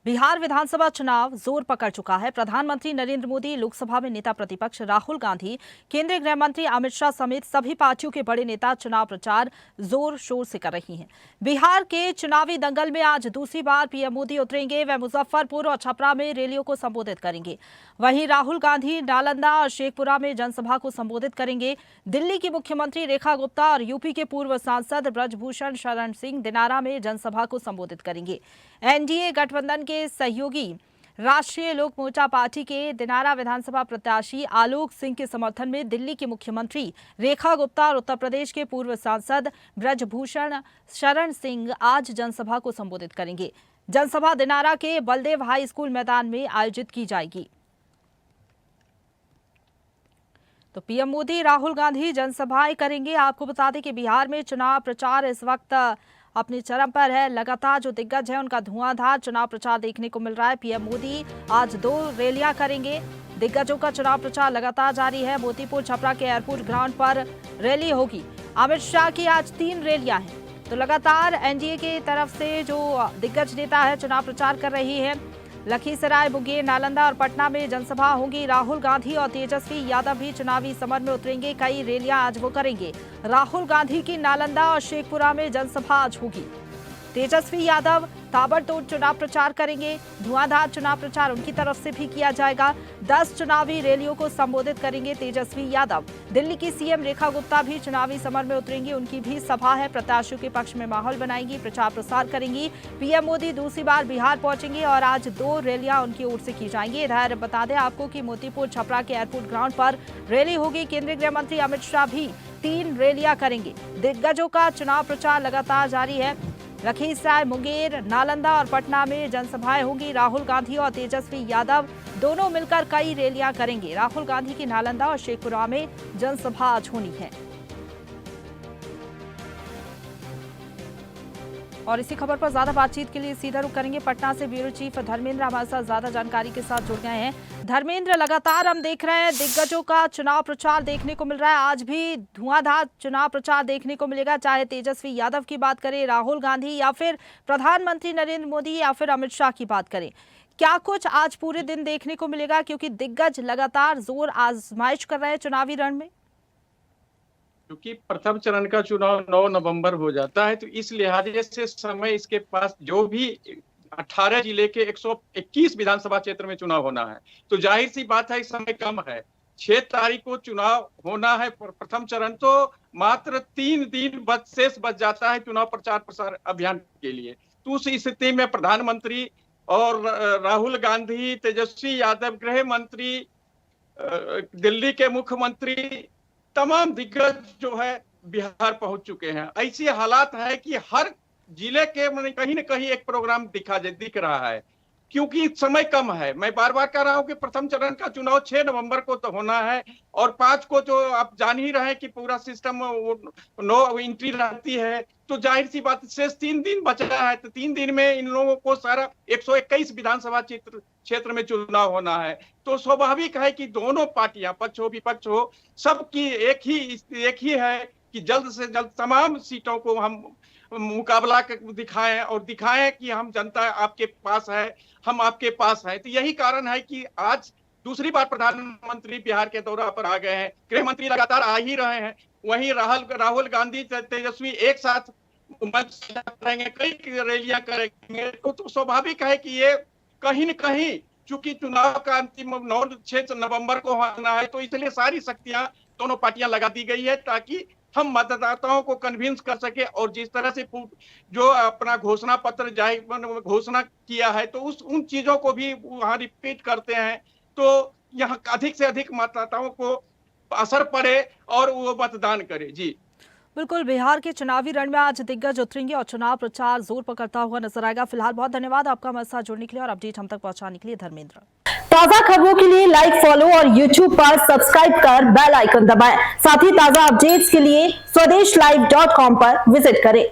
बिहार विधानसभा चुनाव जोर पकड़ चुका है। प्रधानमंत्री नरेंद्र मोदी, लोकसभा में नेता प्रतिपक्ष राहुल गांधी, केंद्रीय गृह मंत्री अमित शाह समेत सभी पार्टियों के बड़े नेता चुनाव प्रचार जोर शोर से कर रही हैं। बिहार के चुनावी दंगल में आज दूसरी बार पीएम मोदी उतरेंगे। वे मुजफ्फरपुर और छपरा में रैलियों को संबोधित करेंगे। वहीं राहुल गांधी नालंदा और शेखपुरा में जनसभा को संबोधित करेंगे। दिल्ली की मुख्यमंत्री रेखा गुप्ता और यूपी के पूर्व सांसद ब्रजभूषण शरण सिंह दिनारा में जनसभा को संबोधित करेंगे। एनडीए गठबंधन के सहयोगी राष्ट्रीय लोक मोर्चा पार्टी के दिनारा विधानसभा प्रत्याशी आलोक सिंह के समर्थन में दिल्ली की मुख्यमंत्री रेखा गुप्ता और उत्तर प्रदेश के पूर्व सांसद ब्रजभूषण शरण सिंह आज जनसभा को संबोधित करेंगे। जनसभा दिनारा के बलदेव हाई स्कूल मैदान में आयोजित की जाएगी। तो पीएम मोदी, राहुल गांधी जनसभाएं करेंगे। आपको बता दें कि बिहार में चुनाव प्रचार इस वक्त अपने चरम पर है। लगातार जो दिग्गज है उनका धुआंधार चुनाव प्रचार देखने को मिल रहा है। पीएम मोदी आज 2 रैलियां करेंगे। दिग्गजों का चुनाव प्रचार लगातार जारी है। मोतीपुर छपरा के एयरपोर्ट ग्राउंड पर रैली होगी। अमित शाह की आज 3 रैलियां हैं। तो लगातार एनडीए की तरफ से जो दिग्गज नेता है चुनाव प्रचार कर रही है। लखीसराय, मुंगेर, नालंदा और पटना में जनसभा होंगी। राहुल गांधी और तेजस्वी यादव भी चुनावी समर में उतरेंगे। कई रैलियां आज वो करेंगे। राहुल गांधी की नालंदा और शेखपुरा में जनसभा आज होगी। तेजस्वी यादव ताबड़तोड़ चुनाव प्रचार करेंगे। धुआंधार चुनाव प्रचार उनकी तरफ से भी किया जाएगा। 10 चुनावी रैलियों को संबोधित करेंगे तेजस्वी यादव। दिल्ली की सीएम रेखा गुप्ता भी चुनावी समर में उतरेंगी। उनकी भी सभा है। प्रत्याशियों के पक्ष में माहौल बनाएंगी, प्रचार प्रसार करेंगी। पीएम मोदी दूसरी बार बिहार पहुंचेंगे और आज 2 रैलियां उनकी ओर से की जाएंगी। इधर बता दें आपको कि मोतीपुर छपरा के एयरपोर्ट ग्राउंड पर रैली होगी। केंद्रीय गृह मंत्री अमित शाह भी 3 रैलियां करेंगे। दिग्गजों का चुनाव प्रचार लगातार जारी है। लखीसराय, मुंगेर, नालंदा और पटना में जनसभाएं होंगी। राहुल गांधी और तेजस्वी यादव दोनों मिलकर कई रैलियां करेंगे। राहुल गांधी की नालंदा और शेखपुरा में जनसभा आज होनी है। और इसी खबर पर ज्यादा बातचीत के लिए सीधा रुख करेंगे पटना से ब्यूरो चीफ धर्मेंद्र हमारे साथ ज्यादा जानकारी के साथ जुड़ गए हैं। धर्मेंद्र, लगातार हम देख रहे हैं दिग्गजों का चुनाव प्रचार देखने को मिल रहा है। आज भी धुआंधार चुनाव प्रचार देखने को मिलेगा, चाहे तेजस्वी यादव की बात करें, राहुल गांधी या फिर प्रधानमंत्री नरेंद्र मोदी या फिर अमित शाह की बात करें। क्या कुछ आज पूरे दिन देखने को मिलेगा, क्योंकि दिग्गज लगातार जोर आजमाइश कर रहे हैं चुनावी रण में? क्योंकि प्रथम चरण का चुनाव 9 नवंबर हो जाता है, तो इस लिहाजे से समय इसके पास जो भी 18 जिले के 121 विधानसभा क्षेत्र में चुनाव होना है, तो जाहिर सी बात है इस समय कम है। 6 तारीख को चुनाव होना है प्रथम चरण, तो मात्र 3 दिन शेष बच जाता है चुनाव प्रचार प्रसार अभियान के लिए। तो उस स्थिति में प्रधानमंत्री और राहुल गांधी, तेजस्वी यादव गृह मंत्री, दिल्ली के मुख्यमंत्री, तमाम दिग्गज जो है बिहार पहुंच चुके हैं। ऐसी हालात है कि हर जिले के कहीं न कहीं एक प्रोग्राम दिख रहा है, क्योंकि समय कम है। मैं बार बार कह रहा हूं कि प्रथम चरण का चुनाव 6 नवंबर को तो होना है और 5 को जो आप जान ही रहे हैं कि पूरा सिस्टम नो एंट्री रहती है, तो जाहिर सी बात शेष 3 दिन बचा है। तो 3 दिन में इन लोगों को सारा 121 विधानसभा क्षेत्र में चुनाव होना है। तो स्वाभाविक है कि दोनों पार्टियां, पक्ष हो विपक्ष हो, सबकी एक ही है कि जल्द से जल्द तमाम सीटों को हम मुकाबला दिखाएं कि हम जनता आपके पास है, हम आपके पास है। तो यही कारण है कि आज दूसरी बार प्रधानमंत्री बिहार के दौरा पर आ गए हैं। गृह मंत्री लगातार आ ही रहे हैं। वहीं राहुल गांधी, तेजस्वी एक साथ करेंगे, कई रैलियां करेंगे। तो स्वाभाविक है कि ये कहीं न कहीं, चूंकि चुनाव का अंतिम 9-6 नवंबर को होना है, तो इसलिए सारी शक्तियां दोनों पार्टियां लगा दी गई है ताकि हम मतदाताओं को कन्विंस कर सके। और जिस तरह से जो अपना घोषणा पत्र घोषणा किया है, तो उन चीजों को भी वहां रिपीट करते हैं, तो यहाँ अधिक से अधिक मतदाताओं को असर पड़े और वो मतदान करे। जी बिल्कुल, बिहार के चुनावी रण में आज दिग्गज उतरेंगे और चुनाव प्रचार जोर पकड़ता हुआ नजर आएगा। फिलहाल बहुत धन्यवाद आपका हमारे साथ जुड़ने के लिए और अपडेट हम तक पहुंचाने के लिए धर्मेंद्र। ताजा खबरों के लिए लाइक, फॉलो और यूट्यूब पर सब्सक्राइब कर बेल आइकन दबाएं। साथ ही ताजा अपडेट्स के लिए स्वदेशलाइव.com पर विजिट करें।